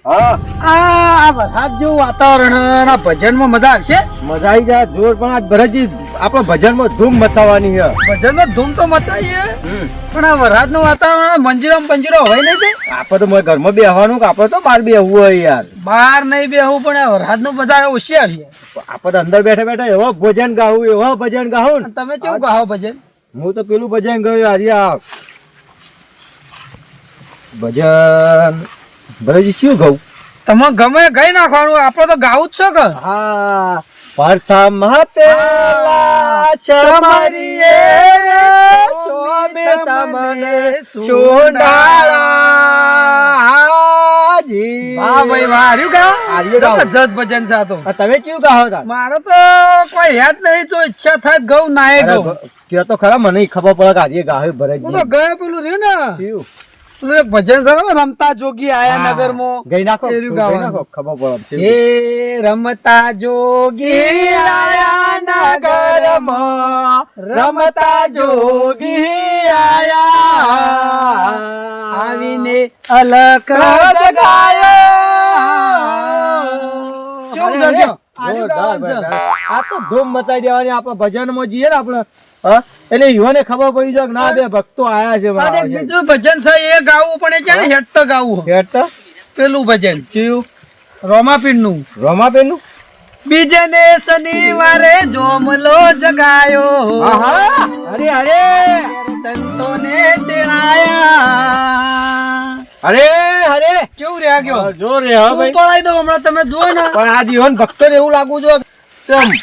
આ વરસાદ જેવું વાતાવરણ ભજનમાં મજા આવશે. મજા આવી જાય જોર. પણ આ ભરતજી આપણો ભજનમાં ધૂમ મચાવવાની છે. ભજનમાં ધૂમ તો મચાવીએ પણ આ વરસાદ નું વાતાવરણ મંજીરો પંજીરો હોય નહીં તે આપણે તો ઘરમાં બેહવાનું કે આપણે તો બહાર બેહવું હોય યાર. બહાર નહીં બેહવું પણ આ વરસાદ નું બધા ઓછી આવીએ. આપણે તો અંદર બેઠા બેઠા એવો ભજન ગાવું ને. તમે કેવું ગાઓ ભજન? હું તો પેલું ભજન ગયું આજે આ ભજન ભરતજી શું ગાવું? તમે ગમે ગઈ નાખવાનું, આપડે તો ગાવું જ છે કે. હા, પ્રથમ પેલા ચમરીએ શોભે તમને સુંડાળા. વાહ ભાઈ વાહ, હાર્યું ગાઓ. જબરજસ્ત ભજન છે આ તો. તમે કેવું ગાઓ તા? મારે તો કોઈ યાદ નહીં, તો ઈચ્છા થાય ગઉ નાય ગઉ. કે તો ખરા મને ખબર પડે કે આજે ગાયો હું ભરતજી. તો ગયા પેલું રહ્યું ને કેવું? પેલું એક ભજન છે ને, રમતા જોગી આયા નગર માં. ગઈ નાખો એર્યું ગાવાનું. ખબર પડે. એ રમતા જોગી આયા નગર માં, રમતા જોગી આયા, આવીને અલક જગાયો. કેવું જગ્યો? આ તો ધૂમ મચાઈ દેવાની. આપણે ભજન માં જઈએ ને આપણે, એટલે યુવાને ખબર પડી જાય કે ના બે ભક્તો આયા છે. અને બીજું ભજન છે એ ગાવું, પણ એ ક્યારે હેડ તો ગાવું. હેડ તો પેલું ભજન ચિયું રોમાપીર નું. રોમાબેન નું. બીજે ને શનિવારે જોમલો જગાયો, અરે અરે સંતો ને તેડાયા. અરે અરે કેવું રહ્યા ગયો? જો રે હા ભાઈ, પડાઈ દો હમણાં, તમે જુઓ ને. પણ આ જીવન ભક્તો એવું લાગુ જો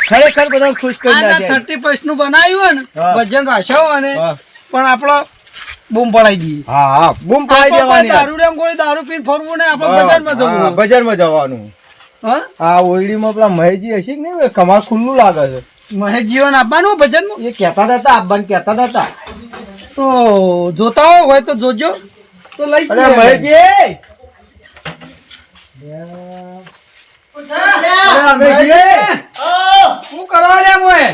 ખરેખર બધા ખુશ કરી નાખે. 31 નું બનાવ્યું ને હા. ભજન રાશાઓ અને હા. પણ આપડે બૂમ પડાઈ દઈએ. હા બૂમ પડાઈ દેવાની. દારૂ ગોળી દારૂ પીને ફરવું ને આપણે બજારમાં જવું. બજારમાં જવાનું. હા, આ ઓરડીમાં પેલા મહેશજી હશે કે નહીં, કમાલ ખુલ્લું લાગે છે. મહેશ જીવન આપવાનું ભજનમાં. એ કહેતા હતા આપવાનું કહેતા હતા. તો જોતા હોય તો જોજો, તો લઈ અરે જઈએ. મહેશજી, શું કરવા લે મોય?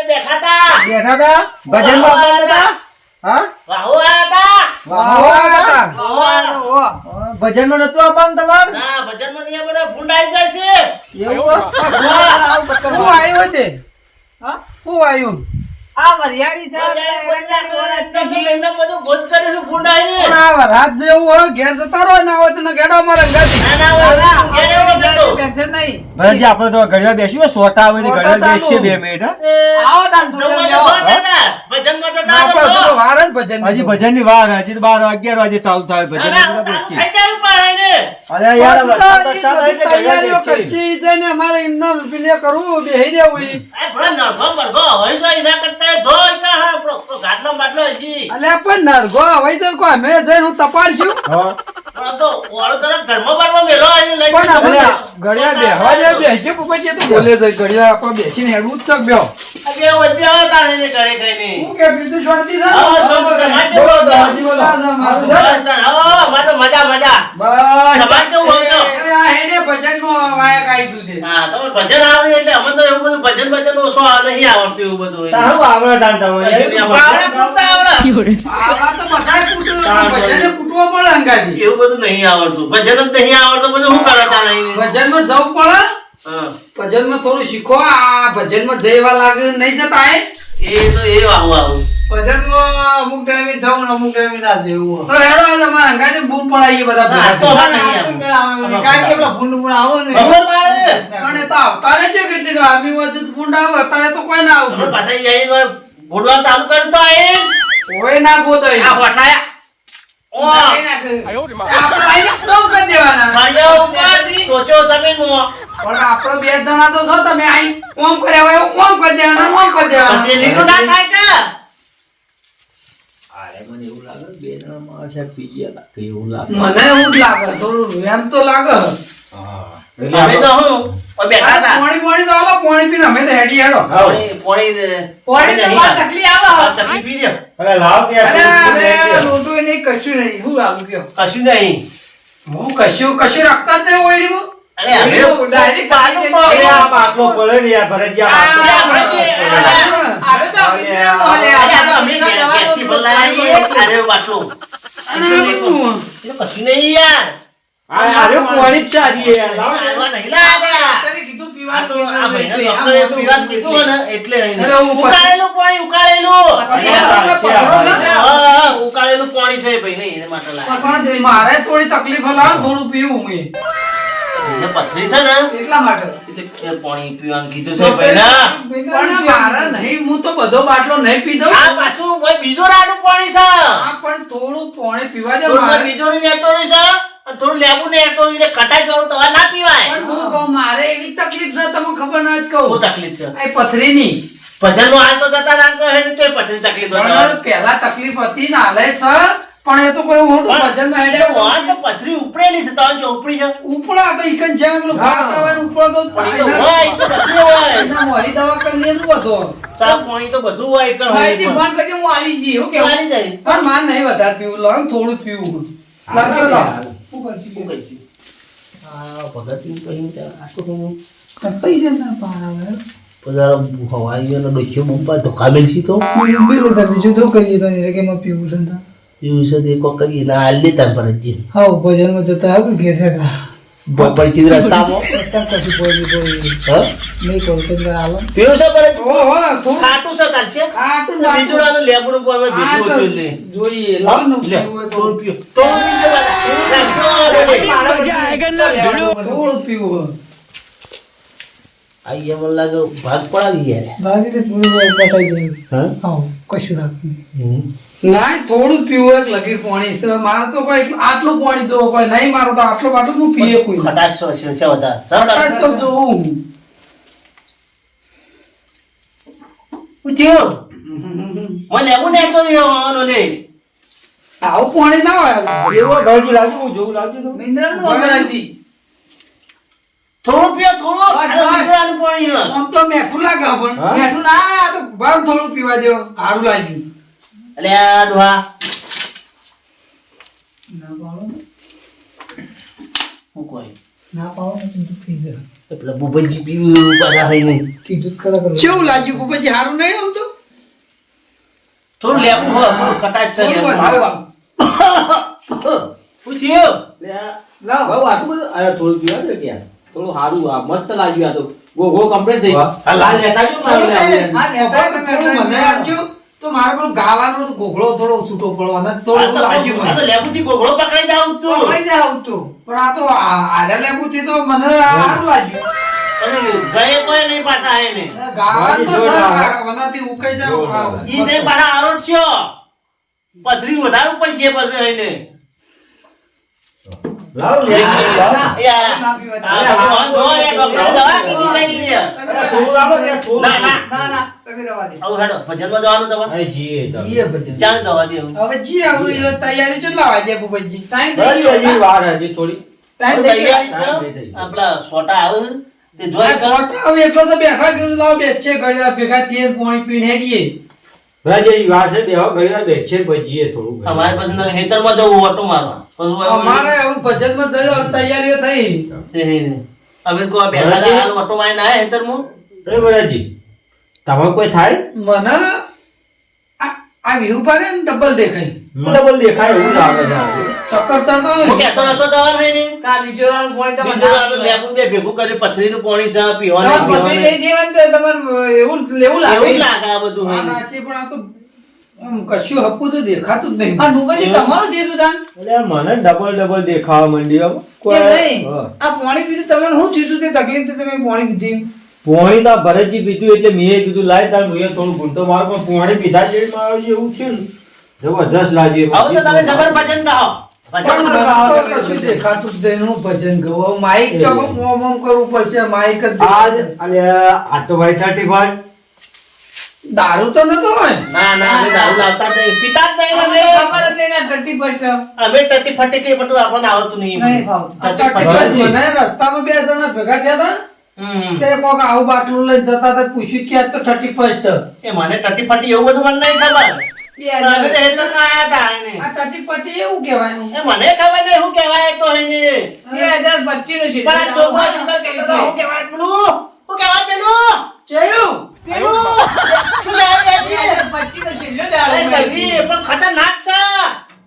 બેઠા હતા ભજનમાં આપવાના હતા. હા વાહ, ભજનમાં નતું આપવાનું તમારે? એવું શું આવ્યું તે? શું આવ્યું? પણ આ વરસાદ જેવું હોય, ઘેર જતા રહો, ના હોય તો ગેડો મારે અંગાથી. ભરતજી આપણે તો ઘડિયા બેસ્યું સોટા આવે તો ઘડિયા બેસીએ 2 મિનિટ. આપણે તો વાર જ ભજન હજી ભજન ની વાર, હજી તો 12 11 વાગે ચાલુ થાય ભજન. અરે યાર વરસાદ આવી એટલે ઘડિયા તૈયારીઓ બેસીએ. કરશી જઈને અમારે એમનો પેલે કરવું, બેહી રહેવું. અલ્યા પણ નરગો હવે તો કોઈ અમે જઈને હું તપાડશું. હા. પણ અમે ઘડિયા બેહવા જાય, બેસજો પછી તો બોલે છે ઘડિયા આપણે બેસીને હેડવું જ છે બેહો. હું કે બીજું શાંતિ છે? બોલો દાદાજી, બોલો. મારું છે ને? બસ. આ હેડે ભજનમાં વાયક આવી ગયું છે. તારું આવડે તાન તમારે. આવા તો બધાય કૂટવું, ભજને કૂટવો પડે અંગાથી. એવું બધું નહીં આવડતું, ભજન જ નહીં આવડતું, બધું શું કરતા નહીં. ભજનમાં જવું પડે, હા. ભજનમાં થોડું શીખો. આ ભજનમાં જઈવા લાગે નહીં જતા એ તો એ આવું ભજનમાં અમુક ટાઈમે જવું ને અમુક ટાઈમે ના જવું. તો હેડો આજે અમારા અંગાથી બૂમ પડાઈએ બધા ના, તો ભેગા ના, થઈને. નહીં આવે. કારણ કે પેલા ભૂંડ ભૂંડ આવો ને. ખબર પડે. પણ એ તો આવતા રહેજો કેટલીક વાર. આમી વચ્ચે તો ભૂંડ આવે, અત્યારે તો કોઈ ના હમણાં આવે. પાછા જઈને ગોડવા ચાલુ કર્યું તો કોઈ ના ગોદાય. આ હોઠાયા ઓ આપણે આઈને કામ કરી દેવાના. ફળિયા ઉપર ટોચો જમીનમાં પણ આપણે બે જણા તો છો, તમે આઈ ઓમ કર્યા હોય ઓમ કરી દેવાના, ઓમ કરી દેવાના. પછી લીલું ના થાય કે મને એવું લાગે કે બે જણામાં શાયદ પી ગયા લાગે એવું લાગે. મને એવું જ લાગે, થોડું એમ તો લાગે. અમે તો હું બેઠા હતા. પાણી પાણી તો હાલો, પાણી પીને અમે તો હેડી હેડો. પોણી તો બહાર ચકલી આવે. ચકલી પી લ્યો. અરે લાવ કે અરે રોટું નહીં, કશું નહીં. હું લાવું કયો? કશું નહીં. હું કશું રાખતા જ નહીં ઓયડીમાં. અરે અમે ડાયરેક્ટ ચાલી ચાલુ જઈએ. કરો. આ બાટલો પડે ને યાર ભરતજી, આ બાટલો પડે. આવે તો આપી દેવાનો હલે. અરે આ તો અમે ગેસથી ભલાઈએ. અરે બાટલો. અને આ બધું. એ તો કશું નહીં યાર. અરે કોણી જ ચાલી યાર લાવો ને. આવા નહીં લાગ્યા. તને કીધું આ પીવાનું તો આ ભાઈને એટલે આ ડોક્ટરે મોટું પીવાનું કીધું ને એટલે અહીં. અરે હું ઉકાળેલું પાણી ઉકાળેલું. પથરી હા, ઉકાળેલું પાણી છે ભાઈને એને માટે લાગે. પણ મારે થોડી તકલીફ લાવ થોડું પીવું મેં એને પથરી છે ને એટલા માટે એટલે એ પાણી પીવાનું કીધું છે ભાઈના. પણ મારે નહીં હું તો બધો બાટલો નહીં પીધો આ પાછું કોઈ બીજો રાનું પાણી છે. આ પણ થોડું પાણી પીવા દે થોડું મારે. બીજો રી નેતોડી છે અને થોડું લેબુ ને નેતોડી ને ખટાઈ વાળું તમારે ના પીવાય. પણ હું કહું મારે એવી તકલીફ ન તમને ખબર ન જ બહુ કહું તકલીફ છે. આ પથરીની ભજનમાં હાલ તો જતા ના કહે ને તોય પથરી તકલીફ પણ બતાવે. પહેલા તકલીફ હતી ને હાલે છે પણ એ તો કોઈ મોટું ભજનમાં હેડે વાહ, તો પથરી ઉપડેલી છે તો જો ઉપડી છે. ઉપડા તો ઈકન જેમ પેલું ભાગતા હોય ને ઉપડો તો પણ એ તો હોય, એ તો બધું હોય. એના મોરી દવા કરી લેતું હતો ચા પાણી તો બધું હોય એકણ હોય માહિતી પણ. બંધ કરી હું આલી જઈએ હું કેવું ચાલી જાય. પણ માર નહીં વધારે પીવું લાવ થોડું જ પીવું લાગ્યો લાવ શું કરશું શું કરીશું? આ ભગતનું કહ્યું ત્યાં આખું કહ્યું. પૈસા ના પાડે પધારો હવાઈ ગયો ને ડોક્યો બમ્પા ધોકા મેલશી તો બીજું તો બીજું તો કરીએ તો નહીં કે માં પીવું છે ને એવું છે તે કોક કરીએ ના હાલ દે તાર પર જ હા ભજનમાં જતા આવ કે ઘેર હેઠા બપોર ચીજ રસ્તામાં કશું બોલી હા નહીં કોલતે આલો પીવું છે પર ઓ હો થોડું ખાટું છે ચાલશે ખાટું બીજું રાનું લેબુનું પામે આ બીજું તો હતું લે જોઈએ લાવ ને લે પીવું હોય તો. થોડું પીઓ તો બીજું વાળા થોડું પીવું આઈ એમ લાગે ભાગ પડાવી યાર ભાગી તે પૂરું બતાવી દે હા હા કશું રાખવું ના થોડું જ પીવું એક લગીર પાણી છે મારે તો કોઈ આટલું પાણી જોવો કોઈ નહીં મારો તો આટલો બાટલો હું પીએ કોઈ ખટાશ છે છે વધારે ખટાશ તો જોવું પૂછ્યું મને લેવું ને તો યો લે આવું પાણી ના હોય એવો ઢળજી લાગુ હું જોઉં લાગુ તો મિનરલ ગણરાજી. થોડું પીઓ થોડું બસ, આ બસ. બીજું રાનું પાણી હે. આમ તો મેઠું લાગે પણ હા? મેઠું ના આ તો બરાબર થોડું પીવા દો સારું લાગ્યું અલે આ ડોહા હું કોઈ ના પાવો ને તું પી જા એ પેલા બુબલજી પીવું બધા હોય નહીં કીધું જ ખરા કરો કેવું લાગ્યું પછી સારું નહીં આમ તો થોડું લેવું હો થોડું ખટાશ છે થોડું લેવું. વધારે. પૂછ્યું લાવ બહુ આટલું બધું અરે થોડું પીવા દે કે યાર થોડું સારું આ મસ્ત લાગ્યું આ તો ગો કમ્પ્લીટ થઈ ગયું આ લાલ લેતા જો થોડું મારે એ- હા, લેતા થોડું થોડું મને આપજો તો મારે પેલું ગાવાનો તો ઘોઘળો થોડો છૂટો પડવાનો થોડું લાગ્યું આ તો મને લેબુથી ગોગળો પકડાઈ જાવ તું પકડી દે આવતું પણ આ તો આડા લેબુથી તો મને સારું લાગ્યું અને ગયે કોઈ નહીં પાછા હે ને ગાવાનું તો જોરદાર. સર મનાથી ઉકાઈ જાવ જોરદાર. ઈ જે પાછા આરોટશો પથરી વધારે ઉપર છે પછી હે ને લાવ લે લાવ. યા ના પીવા દે. આ ભગવાન જો એ ડોક્ટરે દવા કીધી છે ઈ. અરે થોડું લાવો કે થોડું ના ના ના ના તમે રવા દે આવું હેડો ભજનમાં જવાનું તમારે અરે જીએ તો જીએ ભજન ચાલ જવા દે હવે જી આવું એ તૈયારી કેટલા વાગે ભૂપતજી ટાઈમ હજી હજી વાર હજી થોડી ટાઈમ થઈ ગયો તૈયારી છે આપણા સોટા આવે તે જોઈ આ સોટા હવે એટલો તો બેઠા કીધું લાવ બેચે ઘડિયા ભેગા થઈએ પાણી પીને હેડીએ હજી વાર છે બેહો ઘડીવાર બેઠે પછી જીએ થોડું અમારે પછી ખેતરમાં જવું ઓટો મારવા પછી અમારે હવે ભજનમાં થયું હવે તૈયારીઓ થઈ અમે કોઈ બેઠા હતા હાલ ઓટો મારીને આયા ખેતરમાં અરે વરાજી તમારે કોઈ થાય મને આ વ્યૂ પર ને ડબલ દેખાય ડબલ દેખાય એવું લાગે છે ચક્કર ચડતો હોય હું કહેતો નતો દવા થઈ ને કા બીજો રાઉન્ડ પોણી તમે બીજું આ લેબુ બે ભેગું કરી પથરીનું પાણી છે પીવાનું પથરી લઈ દેવાનું તો તમારે એવું લેવું લાગે એવું લાગે આ બધું આ હોય ને. નાચી પણ આ તો આમ કશું હપ્પું તો દેખાતું જ નહીં આ ભૂપતજી તમારું જે તું તાન એટલે મને ડબલ દેખાવા માંડી હવે. એ નહીં હા. આ પાણી પીધું તમને શું થયું તું તે તકલીફ તો તમે પાણી પીધું પોણી ના ભરતજી પીધું એટલે મેં કીધું લાય તાર મુએ થોડું ગુંટો મારો પણ પોણી પીધા જેવી મારો છે એવું થયું ને જબરજસ્ત લાગ્યું હવે તો તમે જબર ભજન ગાઓ પણ ભજન મને તો કશું દેખાતું જ નહીં હું ભજન ગાઉં માઇક તો ઓમ ઓમ કરવું પડશે માઇક જ આજ દેખાતું. અને આ તો ભાઈ 35 દારૂ તો નતો હોય ના ના અમે દારૂ લાવતા જ નહીં પીતા જ નહીં અમને અમે. ખબર જ નહીં ને 30% અમે ટટી ફટી કઈ બધું આપણને આવડતું નહીં નહીં ફાવતું. આ ટટી ટટી ફટી. મને રસ્તામાં બે જણા ભેગા થયા હમ. હતા તે કોક આવું બાટલું લઈને જતા હતા પૂછ્યું કે આ તો 31 એ મને ટટી ફટી એવું બધું મને નહીં ખબર પણ અમે તો હેતરમાં આયા હતા એને. આ 31 એવું કહેવાય એ મને ખબર નહીં શું કહેવાય તો એને 2025 નું છે. પણ આ છોકરો શંકર કહેતો હતો, શું કહેવાય પેલું? શું કહેવાય પેલું? ચયું પેલું? શું કહેવાય પેલું? 2025 નો છેલ્લો દાડો અરે સગી, પણ ખતરનાક છે.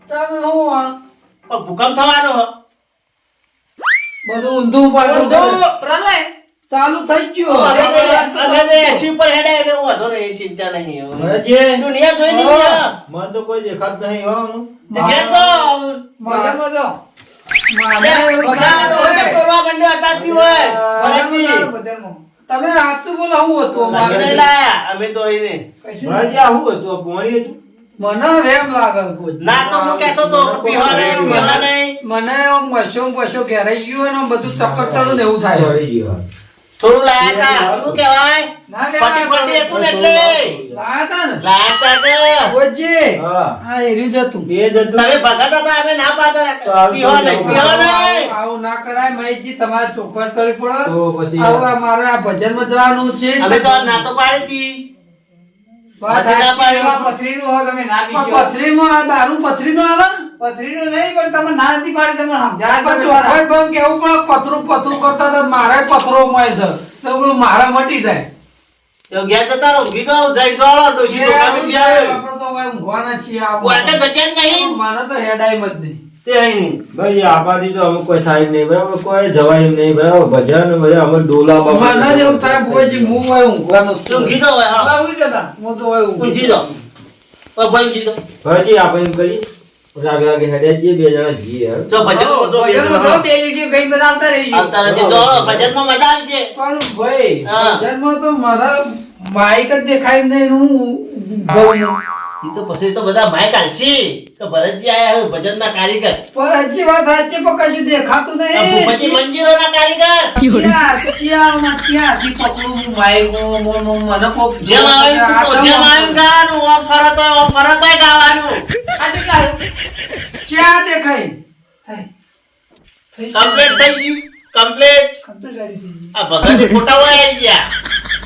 તમે હું આ પણ ભૂકંપ થવાનો હો. બધું ઊંધું પાછું પ્રલય ચાલુ થઈ ગયું હવે એસી ઉપર હેડે એટલે વાંધો નહીં, ચિંતા નહીં. ભરતજી, દુનિયા જોઈ લીધી. મને તો કોઈ દેખાત નહીં હોવાનું. ઘેર તો મજામાં જો. બધા તો હોય કે તોડવા માંડ્યો અતારથી હોય. ભરતજી, તમે સાચું બોલો હું હતું અમે નહીં લાયા, અમે તો અહીં નહીં. ભરતજી, આ શું હતું? આ પોણી હતું? મને વેમ લાગે કોઈ. ના તો હું કહેતો તો પીવા નહીં, પીવા નહીં. મને આમ મશો ઘેરાઈ ગયું હોય ને આમ બધું ચક્કર ચડું ને એવું થાય. પડી ગયું. થોડું લાયા તા, શું કહેવાય? ફટી ફટી હતું ને એટલે લાયા તા ને લાયા તા કે. ઓજી. હા. હા એર્યું જ હતું. બે જ હતું. તમે ભગત હતા, અમે ના પાડતા. તો પીવા નહીં, પીવા નહીં. આવું ના કરાય મહેશજી, તમારે ચોખવટ કરવી પડે. તો પછી આવું આ મારે આ ભજનમાં જવાનું છે. અમે તો ના તો પાડી હતી. વાત ના સાચી. પાડી. પથરીનું હોય તમે ના પણ પીશો. પથરીમાં આ દારૂ પથરીનો આવે પથરીનું નહીં પણ તમે ના નથી પાડી, તમે સમજાય પણ તો ખરા. ચોખવટ બંધ કેવું પણ પથરું કરતા હતા મારે પથરો મળે છે તો પેલું મારા મટી જાય. તો ગયા તો તારો ઊંઘી તો જઈ તો આલો, ડોશી તો કામે થી આવે. આપણે તો હવે ઊંઘવાના છીએ આ કોઈ તો જગ્યા જ નહીં. મને તો હેડાઈ જ નહીં. તે અહીં નહીં. ભાઈ આબાદી તો અમુક કોઈ થાય નહીં બરાબર, કોઈ જવાય નહીં બરાબર. ભજન બધા અમે ડોલા મને જ એવું થાય ભુવાજી, હું હવે ઊંઘવાનો જ તો છું. ઊંઘી તો હોય, હા. બાબુ જતા. હું તો હવે ઊંઘી ઊંઘી તો. ઓ ભાઈ ઊંઘી તો. ભરતજી, આપણે એમ કરી રાગે રાગે હેડ્યા છીએ, બે જણા જઈએ હવે. જો ભજનમાં તો ભજનમાં તો બે લીટી ભાઈ બધા આવતા રહીએ. આવતા રહેજો. જો ભજનમાં મજા આવશે. પણ ભાઈ હા. ભજનમાં તો મારા માઈક જ દેખાય નહીં હું ગઉં. ઈ તો પછી તો બધા માઈક આલશી. તો ભરતજી આયા હવે ભજનના કારીગર. પણ હજી વાત સાચી પણ કશું દેખાતું આ નહીં. ભૂપતજી મંજીરોના કારીગર. ક્યાંથી પકડું હું માઈક મને કોક જેમ આવ્યું તો જેમ આવ્યું ગાવાનું, ઓમ ફરત હોય ગાવાનું. ક્યાં દેખાય કમ્પ્લીટ થઈ ગયું. કમ્પ્લીટ. આ ભગત ફોટા હોય આવી ગયા.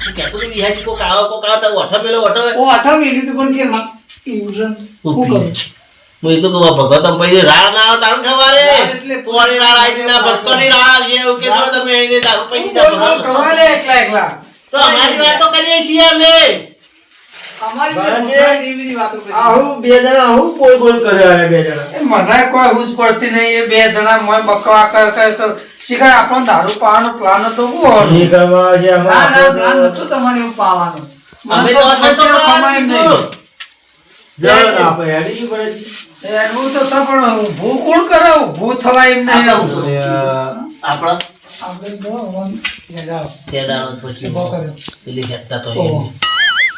હું કહેતો તો વિહાજી કોક આવો તારો ઓઠો મેલો ઓઠો. ઓ આઠા મિનિટ પણ કે માં એવું છે. શું કરું? હું એ તો કહું આ ભગત આમ પછી રાળ ના આવે તારું ખબર રાળ એટલે પોણી રાળ આવી દીધા, ભક્તોની રાળ આવી એવું કે જો તમે એને દારૂ પી બોલ બોલ દીધા. કરવા લે એકલા એકલા. તો અમારી વાતો કરીએ છીએ અમે. અમારી બરાબર. મોટા એવી વાતો કરી. આવું બે જણા આવું બોલ બોલ કરે આ બે જણા. એ મને કોઈ હુજ પડતી નહીં. એ બે જણા મોય બકવા કર શીખર આપણો દારૂ પાવાનો પ્લાન હતો હું ઈ કરવા જે ના ના પ્લાન અમારા નતું તમારે એવું પાવાનું. અમે તો કમાય નહીં. જાઓ ને આપણે હેડી ગયું ભરતજી. એનું તો સપણ ઊભું કોણ કરે? ઊભું થવાય એમ નહીં. આપણે આપણા આપણે તો યાર ખેડાનો પછી પેલી હેડતા તો એ.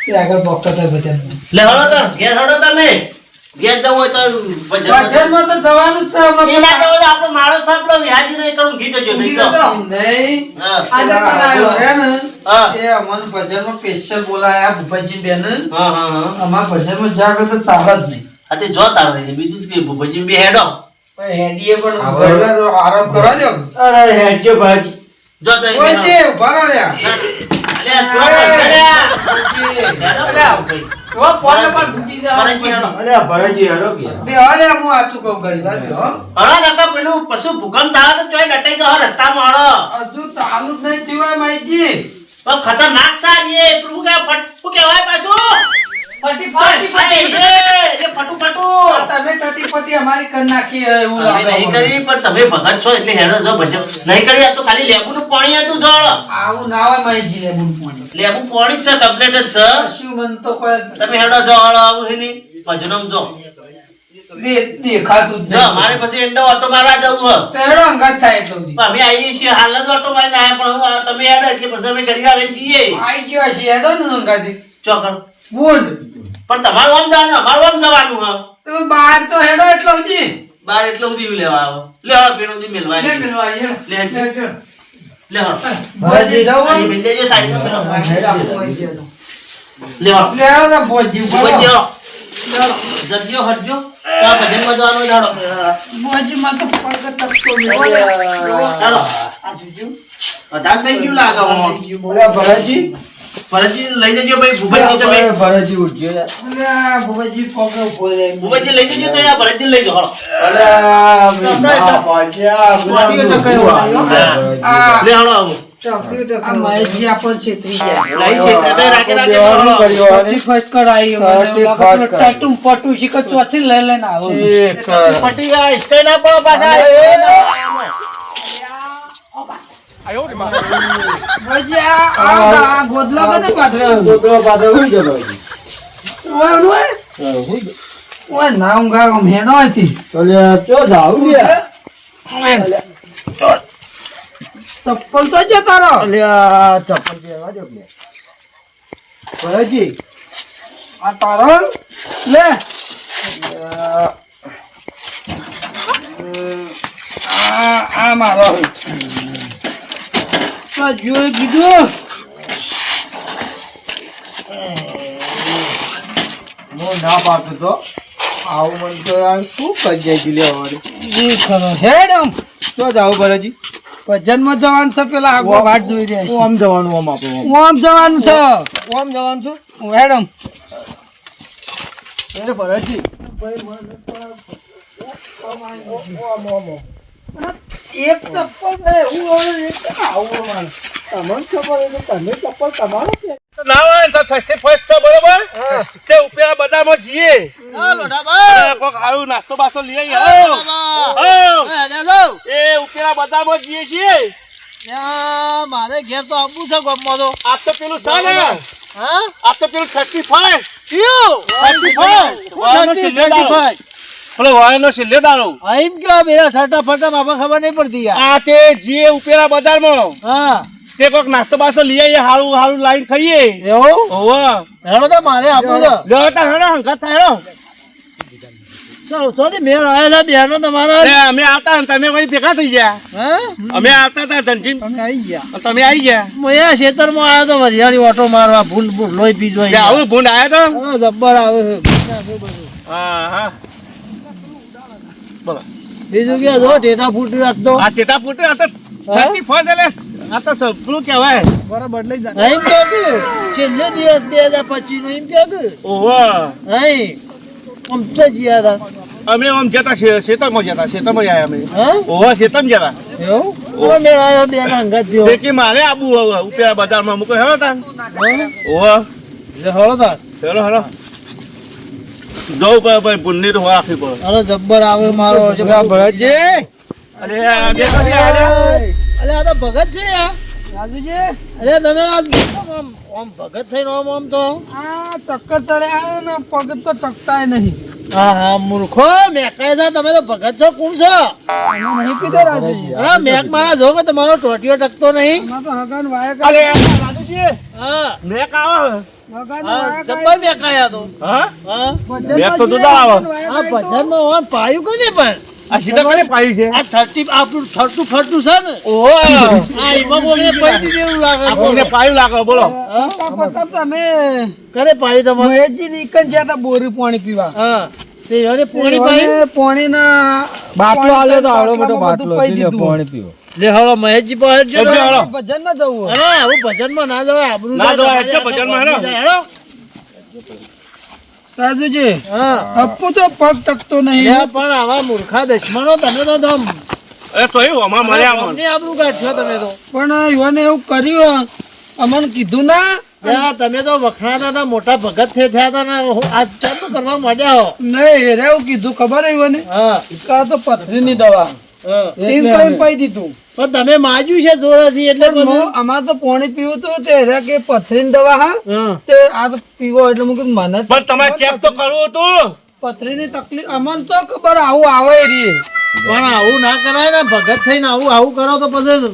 એ આગળ બોક્કા થાય ભજનમાં. લે હળો તો ઘેર હળો તમે. ઘેર જવું હોય તો ભજન. ભજનમાં તો જવાનું જ છે અમારે. એ ના જવું હોય તો આપણો માણસ સાંભળો વિહાજી નહીં કરું ઘી જજો નહીં તો. નહીં. હા. આજે પણ આવ્યો. હે ને? હા. એ અમને ભજનમાં સ્પેશિયલ બોલાયા ભૂપતજી બેન. હા હા હા. અમારા ભજનમાં જ્યાં આગળ તો ચાલે જ નહીં. આ તે જો તારો છે બીજું જ કે ભજન બે હેડો. પણ હેડીએ પણ હવે- ઘડીવાર આરામ કરવા દો. અરે હેડજો ભરતજી. જો તો એ ઓય જે ઉભા રહો લ્યા. લે જો હેડ્યા. ઓય. હેડો ભાઈ. જો ફોન પર ભૂકી દે. ભરતજી હેડો. અલ્યા ભરતજી હેડો કે. બે હાલે હું આચું કહું ઘડીવાર બે હો. હળો નકર પેલું પશુ ભૂકંપ થાય તો ચોય ડટાઈ જાવ રસ્તામાં હળો. હજુ ચાલુ જ નહીં થયું હોય માઈજી. પણ ખતરનાક સારી એ પેલું કે ફટ કહેવાય પાછું. ફટી ફટી ફટી. એ ફટુ ફટુ. તમે ટટીપતિ અમારી કરી નાખી એવું અમે લાગે નહીં મને. કરી પણ તમે ભગત છો એટલે હેડો જો ભજન નહીં કરી આ તો ખાલી લેબુનું પાણી હતું જળ. આવું ના હોય માઈજી લેબું પાણી. લેબુ પાણી જ છે કમ્પ્લીટ જ છે. કશું મન તો કોઈ તમે હેડો જો હળો આવું હે નહીં ભજનમ જો. દેખાતું જ જો નહીં. મારે પછી એંડો ઓટો મારવા જવું હે. તો એડો અંગાત થાય એટલું બધી. પણ અમે આવીએ છીએ હાલ જ ઓટો મારીને આયા પણ તમે હેડો એટલે પછી અમે ઘડી વાર રહીને જઈએ. આઈ ગયો છે એડો ને અંગાથી. ચોકડ બોલ. પણ તમારું આમ જવાનું અમારું આમ જવાનું હે. તમે બહાર તો હેડો એટલો સુધી. બાર એટલે સુધી લેવા આવો. લે હળો પેણું સુધી મેલવા લે આવીએ. મેલવા આવ્યો. લે લે હળો. ભોજી જવું? અહીં મિલ દેજો સાઈડમાં પેલો. લે હળો. લે હેડો તો ભોજી ઉભો રહો. ભજ્યો. જગ્યો હટજો. આ ભજનમાં જવાનું જાડો. ભોજી માં તો પગ ટકતો નહીં. ચાલો. આ જોજો. અઢાર થઈ ગયું લાગે હું. બોલ્યા ભરતજી. ભરતજી લઈ જજો ભાઈ ભૂપતજી તમે. ભરતજી ઉઠજો યાર. અલ્યા ભોજી પગ ઉભો રહે. ભૂપતજી લઈ જજો તો આ ભરતજી લઈ જાઓ. અલ્યા આ પાછા આ લે હળો આવું. આ મહેશજી આપણ છેતરી ગયા. લઈ છે એટલે રાગે રાગે હળો. ચોથી ફટ કરાઈ મને એવું લાગે પેલો ટટુમ પટુ શીખર ચોથી લઈ લઈને આવો. પટી ગયા ઇસ્કઈ ના પડો પાછા. એ ના. પછી આ ગોદલો કદે પાથર્યો? ઓય, ઓય. ઓય, ના ઊંઘા આમ હેડો અહીંથી. ચપ્પલ તો છે તારો? આ તારો? લે. આ મારો. આ જોઈ કીધું. ના પાડતો તો આવું મન તો શું કરી જાય લેવાનું જી ખરો. હેડ આમ. શું જાવ ભરાજી? ભજનમાં જવાનું છે, પેલા આગો વાટ જોઈ રહ્યા છે. આમ જવાનું આમ આપણે ઓમ જવાનું છે. આમ જવાનું છે હેડ આમ. એટલે ભરાજી એક ચપ્પલ છે, હું હવે એક આવું મારું. તમને ખબર એટલે તમે ચપ્પલ તમારો છે ના હોય તો થશે ફર્સ્ટ છે બરોબર તે ઉપેરા બજારમાં જઈએ કોક હારું નાસ્તો બાસ્તો લઈ આવીએ એ ઉપેરા બજારમાં જઈએ છીએ મારે ઘેર તો આપવું છે ગમમાં તો. આ તો પેલું છે ને હા આ તો પેલું 35 કયું? 35 પેલો વાયનો છેલ્લે દારો એમ કયો બેરા ઠટા ફટા બાપા ખબર નહીં પડતી યાર. આ તે જે ઉપેરા બજારમાં હા તે કોક નાસ્તો બાસ્તો લઈ આવીએ હારું હારું લાઈન ખાઈએ એવું ઓવા હેડો તો મારે આપવું છે. લ્યો તા હેડો હંગાત હેડો સૌથી મેળ આવ્યા છે બેનો તમારા. અમે આવતા ને તમે વળી ભેગા થઈ ગયા હા અમે આવતા હતા ધનજીન તમે આવી ગયા. તમે આવી ગયા હું એ ખેતરમાં આવ્યો તો વરિયાળી ઓટો મારવા ભૂંડ લોહી પીજો. આવું ભૂંડ આવ્યા તો જબ્બર આવે છે. હા હા બોલો બીજું કે જો ટેટા ફૂટી રાખતો આ ટેટા ફૂટે આ તો 34 એટલે આ તો સબલું કહેવાય બરાબર લઈ જા. એમ કે છેલ્લે દિવસ 2025 નો એમ કે ઓહો હઈ આમ તો જીયા હતા. અમે આમ જતા શેતરમાં આવ્યા અમે હા ઓહો શેતમ જતા એવું ઓ મેળ આવ્યો બે અંગત થયો. તે કે મારે આબુ હવે ઉપેરા બજારમાં મૂકો હેલો તાન ઓહો એટલે હળો તાર હેલો હેલો જવું પડે ભાઈ પુણ્ય તો રાખવી પડે અરે જબ્બર આવે મારો ભગતજી. અરે આ બે કરી આવ્યા અરે આ તો ભગત છે યાર. રાજુજી, અરે તમે આમ ભગત થઈને આમ તો આ ચક્કર ચડ્યા ને પગ તો ટકતાય નહીં. હા હા મૂર્ખો મેકાય છે તમે તો ભગત છો કોણ છો? આમાં નહીં પીધો રાજુજી. અરે મેક મારા જો કે તમારો ટોટીઓ ટકતો નહીં. આમાં તો હગાન વાયક અરે રાજુજી હા મેક આવે હગાન હા વાયક જબ્બર મેકાયા તો. હા હા મેક તો દુધા આવે આ ભજનમાં ઓન પાયું કોને પણ આ સીધા કોને પાઈ છે આ 30 આપણું થરતું ફરતું છે ને ઓહો આ ઈમાં કોને પડી દીધેલું લાગે. આપણને પાયું લાગે બોલો હા પકડ તમે કરે પાયું તમારે. મહેશજી નીકળ ગયા તા બોરી પાણી પીવા. હા તે એને પાણી પાયું. પાણીના બાટલો આલ્યો તો આવડો મોટો બાટલામાં બધું બાટલો પાઈ લે દીધું. પાણી પીવો લે હળો મહેશજી પાસે જ જજો હળો. ભજન ના જવું હોય. અરે આવું ભજનમાં ના જવાય આબરૂ ના જાય જવાય, તમારી. એટલે ભજનમાં હેડો. હેડો. રાજુજી, હા અપ્પુ તો પગ ટકતો લે નહીં. પણ આવા મૂર્ખા દુશ્મનો તમે તો તમ અરે તો એવું અમાર મળ્યા મને અમને આબરૂ કાઢશો તમે તો. પણ યુવાને એવું કર્યું અમને કીધું ના. યા તમે તો વખણાતા હતા મોટા ભગત થયા હતા ને આ ચાલુ કરવા માંડ્યા હો. નહીં હેરે એવું કીધું ખબર હે યુવાને? હા આ તો પથરીની દવા હા. એમ કરીને પાઈ દીધું. પણ તમે માજ્યું છે જોરાથી એટલે બધું. અમારે તો પાણી પીવું હતું તે હેરે કે પથરીની દવા હા હા તે આ તો પીવો એટલે હું કીધું મને પણ તમારે ચેક તો કરવું હતું પથરીની તકલીફ અમને તો ખબર આવું આવે રી. પણ આવું ના કરાય ને ભગત થઈને આવું કરો તો પછી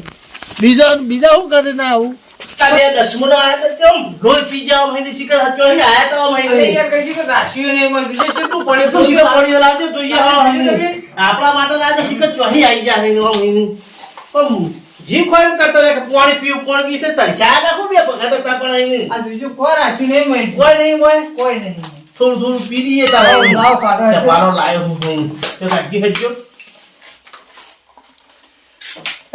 બીજા શું કરે ને આવું. તારે 10મો નો આયા તો કેમ લોહી પી જાવ મહિને શિખર હચો હી આયા તો મહિને યાર કઈ કે રાશિઓ ને મર બીજે કેટલું પડે તો શિખર પડ્યો લાવજો જોઈએ આપણા માટે લાજે શિખર ચોહી આવી જાય ને મહિને પણ જીવ ખોઈ કરતો રે પાણી પી કે તરછા રાખો બે ભગત હતા પણ અહીં આ બીજું કોઈ રાખ્યું નહીં મય. કોઈ નહીં હોય કોઈ નહીં. થોડું પી લઈએ તારે લાવ કાઢો. પારો લાયો હું તો કાઢી હજો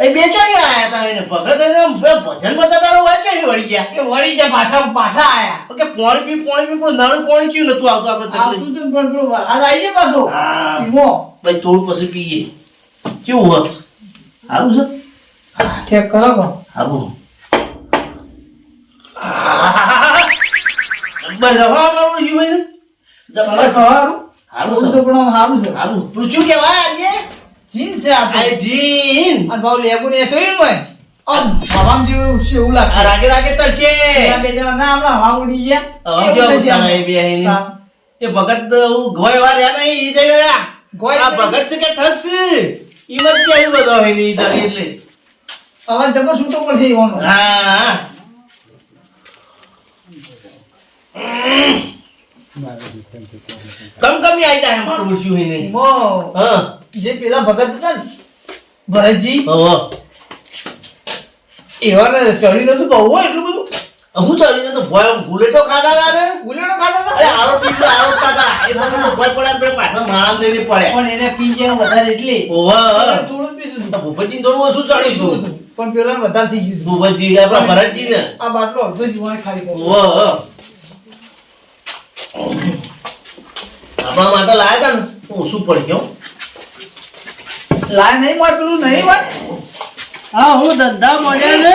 એ બે ચોઈ આયા તા એને ભગત એને ભજન બતા તારો વાત કે વળી ગયા એ વળી જાય પાછા આયા. કે પાણી પી પણ નળ પાણી ચીયું નતું આવતું આપણે ચકલી આવતું તું પણ પેલું વરસાદ આવી જાય પાછો. હા ઈમો. ભાઈ થોડું પછી પીએ કેવું હોત સારું છે ચેક કરો કો. સારું જબ્બર જવા મારું જીવન જબ્બર સારું. સારું તો છે પણ સારું છે. સારું તું શું કહેવાય આજે જીન છે આ તો. આ જીન આ ભાવ લેબુ ને જોયું મય. આમ હવામાં જેવું ઉડશે એવું આ લાગશે. રાગે રાગે ચડશે. પેલા બે જણા ના હમણાં હવા ઉડી ગયા. હવે એવું કેવું થશે આમ. થાય એ બે અહીં? તામ. એ ભગત ગોય વાર રહ્યા નહીં ઈ જઈ ગયા. ગોય આ છે. ભગત છે કે ઠગ છે ઈ મત કેવું બધો અહીં નહીં જાય એટલે અવાજ જબર છૂટો પડશે એવાનો. હા કમી આવી જાય મારું ઉડ્યું અહીં નહીં. મો હા જે પેલા ભગત હતા ને ભરતજી ઓહો એવાને ચડી નતું બહુ હોય એટલું બધું. હું ચડી તો ભોય બુલેટો ખાધા હતા ને ઉલેડો ખાતા અરે હતા. આરો પીટલો આરો ખાધા એ બધું તો ભોય પડ્યા આપણે પાછળ માળા દેવી પડે પણ એને પી ગયા વધારે એટલે ઓહો થોડું જ પીધું તો હતું. ભૂપતજી થોડું ઓછું ચડી હતું પણ પેલા વધારે થઈ ગયું હતું. ભૂપતજી આપણા ભરતજી ને આ બાટલો અડધો જીવાને ખાલી કર્યો. ઓહો આપણા માટે લાયા હતા ને તો ઓછું પડી ગયો લાય નહીં માર પેલું નહીં વાત. હા હું ધંધા મળ્યા ને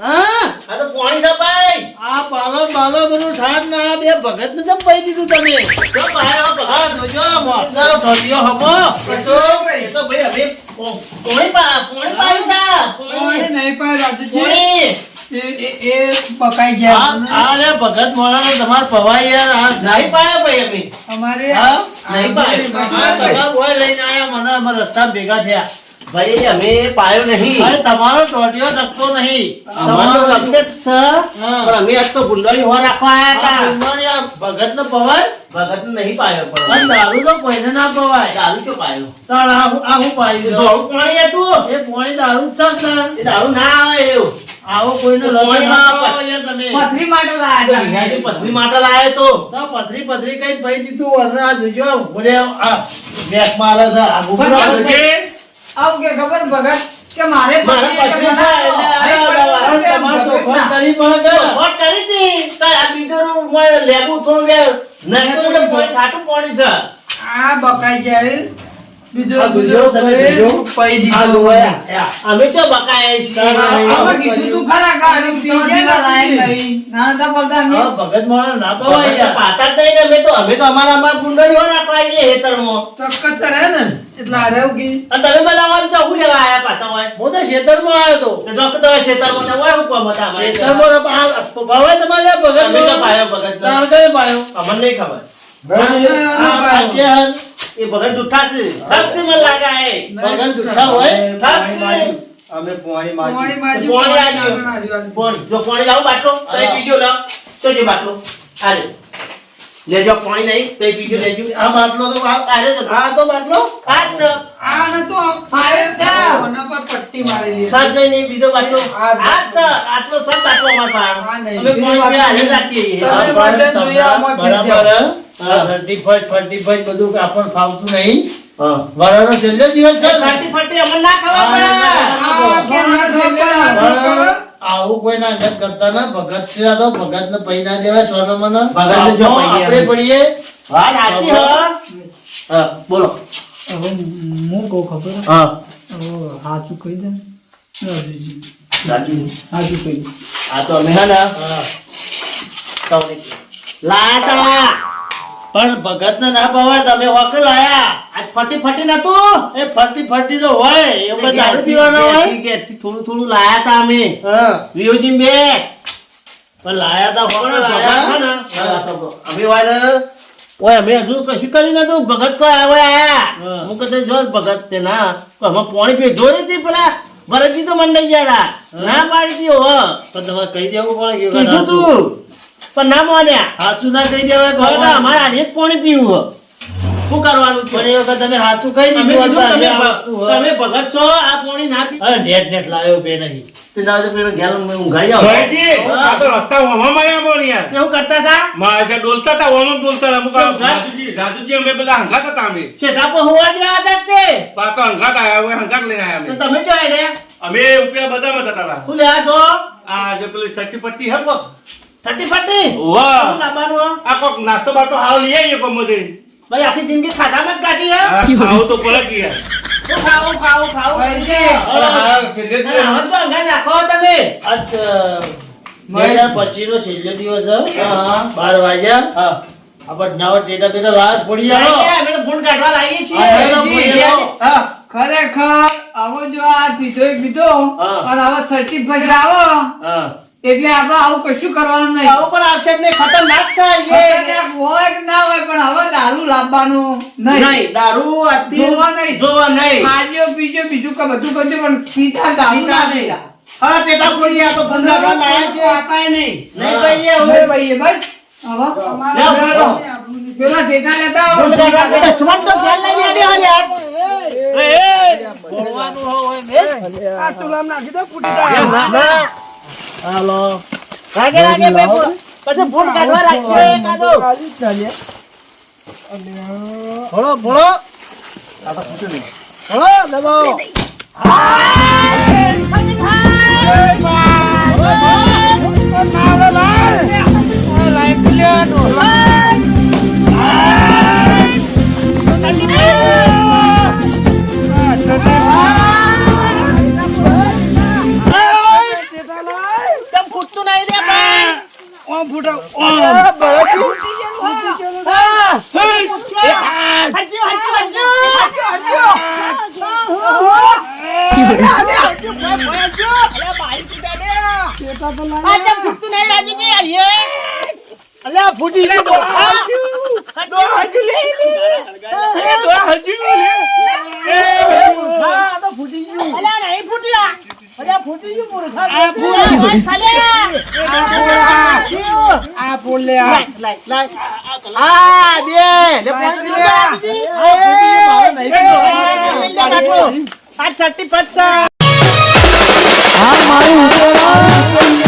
હા આ તો કોણી સપાઈ આ પાલો બાલો બધું ઠાઠ ને આ બે ભગત ને જમ પઈ દીધું તમે જો પાયો ભગત હા જોજો મોટા ઢોલિયો હમો એ તો ભાઈ હવે પોણી પાયું છે કોણે નહીં પાય રાજુજી. પોણી એ પકાઈ ગયા આ રે ભગત મોળાનો તમાર પવાઈ યાર આ નહીં પાયો ભાઈ અમે અમારે હા? નહીં પાયો. આ તમાર ઓય લઈને આયા મને અમારા રસ્તા ભેગા થયા ભાઈ અમે પાયો નહીં અરે તમારો ઢોલિયો નકતો નહીં અમારો લપટેટ છે હા. પણ અમે આજ તો ગુંડળી હો રાખવા આયા હતા ભગત ને પવાય ભગત નહીં પાયો પણ પણ દારૂ તો કોઈને ના પવાય દારૂ ક્યો પાયો તાણ આ હું પાઈ દીધો થોડું પાણી હતું એ પોણી દારૂ જ છે ને તાણ. એ દારૂ ના આવે એવું આવો કોઈનો લગ્ન પોણી ના ના કરો પાય. યાર તમે પથરી માટે લાયા હતા. વિનાયક પથરી માટે લાયો તો તો પથરી પથરી કઈ પઈ દીધું વરને આ જોજો બોલે આ બેક મારે છે આ ગુગળો પણ બધે. આવું કે ખબર ભગત કે મારે મારે પથરી એટલે પથરી છે, બનાવો. એટલે નહીં, તમારે પણ ચોખવટ ભગત કરી પડે કે? વોટ કરી હતી કાંઈ આ બીજો રૂમ માં લેબુ થોડું કે નાખ્યું એટલે કોઈ ખાટું પાણી છે આ બકાઈ જાય બીજો આ બીજો બીજો તમે કરે, બીજો? પઈ આ દીધો. જોયા, યા. અમે તો બકાયા છીએ આમાં કીધું તું ખરા કે આ પી ગયા ને લાયક નહીં. નાના પડતા અમે આ ભગત માણસ ના પવાય યાર. પાતા જ નહીં ને અમે તો અમારા ગુંડળીઓ રાખવા આવીએ હેતરમાં ચક્કર ચડે ને એટલે આ રહ્યું કે અને તમે બધા હોય તો શું લેવા આયા પાછા હોય હું તો ખેતરમાં આવ્યો તો તો જોક તમે ખેતરમાં ને હોય હું કોમ હતા અમારે ત્યાં. ખેતરમાં તો પવાય તમારે આ ભગત અમે તો માણસ. પાયો ભગત તાણ કઈ પાયો અમને નહીં ખબર આ કે હર એ ભગત જુઠ્ઠા છે ઠગ છે મને લાગે એ ભગત જુઠ્ઠા હોય ઠગ છે અમે પોણી પાણી માજી પાણી પાણી આલ્યું. આલ્યું. પાણી જો પાણી લાવો બાટલો તો એ પીજો લાવ તો જે બાટલો આલે લેજો પાણી નહીં તો એ પીજો લેજો આ બાટલો તો આલે તો આ તો બાટલો આ છે આ નતો ફાયર થયા. આના પર પટ્ટી મારેલી સર નહીં બીજો બાટલો આ આ છે આટલો સર બાટલો અમાર આ પાસે નહીં. અમે પાણી પીવા હાલે રાખીએ તમે વજન જોઈએ આમાં ફેર બરાબર દેવો. ફર્ટી બધું આપણને ફાવતું નહીં હા વરાનો છેલ્લો દિવસ છે ને? ફાટી ફાટી અમને ના ખાવા પડે આ કે ના ખબર. આવું કોઈ ના અંગત કરતા ના ભગત છે આ તો ભગત ને પૈ ના દેવાય સોનો મને ભગતને જો પૈ આપણે દેવાય. પડીએ વાત સાચી હો હા બોલો હવે હું કહું ખબર હા હવે સાચું કહી દે ને. રાજુજી, સાચું સાચું કહી દે. આ તો અમે હે ને તમને લાયા તા પણ ભગત ને ના પવાય તમે વખત લાયા આજ ફટી ફટી નતું એ ફરતી તો હોય એ બધા દારૂ પીવાના હોય ઘેરથી થોડું થોડું લાયા તા અમે હા વિયોજી બે પણ લાયા તા પણ હોને લાયા લાયા હતા ને. અમે વાય ઓય અમે હજુ કશું કરી નતું ભગત કોઈ આવે આયા હા. હું કહેતો જો ભગત તે ના અમે પાણી પી જોરી હતી પેલા ભરતજી તો મંડાઈ ગયા હતા ના પાડી હતી હો પણ તમારે કહી દેવું પડે કે કીધું તું પણ ના માન્યા સાચું ના કહી દેવાય હવે તો ભગવાન. અમારે આજે જ પાણી પીવું હો. શું કરવાનું છે? પણ એ વખત તમે સાચું કહી તમે દીધું કીધું હતું, તમે આ વસ્તુ હોય. તમે ભગત છો આ પાણી ના પી અરે નેટ નેટ લાયો બે નહીં તે ના હોય તો પેલો ઘેર ઊંઘાઈ જાઓ. ભાઈજી, આ તો રસ્તા ઓમાં મળ્યા બોલ યાર. કેવું કરતા હતા મારે ડોલતા હતા, ઓમાં ડોલતા હતા. અમુક આ કેવું ઘર? રાજુજી અમે બધા હંગાત હતા અમે. છેટા પર હોવા દેવા હતા તે પાછો હંગાત આયા, હવે હંગાત લઈને આયા તો અમે. તમે જો હેડે અમે ઉપર બધામાં જતા હતા. શું લેવા છો આ જે પેલી સટ્ટી પટ્ટી હે કોક. થર્ટી ફર્ટી વાહ. શું લાવવાનું હો? આ કોક નાસ્તો બાસ્તો હાવ લઈ આવીએ કોકમાંથી. ભાઈ આખી જિંદગી ખાધામાં જ કાઢી હે આ ખાવું તો પડે કે યાર. શું ખાવું ખાવું ખાવું ભાઈ છે. હવે હા, છેલ્લે જ અને હવે તો અંગાજ રાખો તમે અચ્છા 2025 નો છેલ્લો દિવસ છે હા. 12 વાગ્યા હા આપણે નવા ટેટા ટેટા લાજ પડી ભાઈ, જાઓ અમે તો ફોન કાઢવા લાવીએ છીએ હા, ભાઈજી, ભાઈ, હા, ખરેખર આવો જો આ પીધો એ પીધો હા. અને હવે 30 આવો હા. એટલે આપણે આવું કશું કરવાનું નહીં આવું પણ આવશે જ નહીં, ખતરનાક છે એ. ખતરનાક હોય કે ના હોય પણ હવે દારૂ લાવવાનું નહીં નહીં, દારૂ આજથી જોવા નહીં. જોવા નહીં. ખાજો પીજો બીજું કે બધું કરજો પણ પીતા દારૂ ના પીતા નહીં. પીતા હા, તેટા ફોડી આ તો ભૂંડા ભા લાયા છે. નહીં ભાઈ, એ હવે હવે ભાઈ બસ હવે લે, બેઠો. પેલા ટેટા લેતા આવો. દુશ્મન તો ધ્યાન લઈ આડે હાલે યાર. બોલવાનું હોય ને. આ ચૂલામાં નાખી દો, ફૂટી જાય. ના. હાલો. રાગે રાગે બે ફૂટ. પછી ફૂટ કાઢવા રાખજો એકાદો. ભોળો ભોળો. ભોળો દબાવો. તમ ફૂટતું નહીં રે પણ. ફૂટી આ પોલ લે આ. આ 35 આ મારું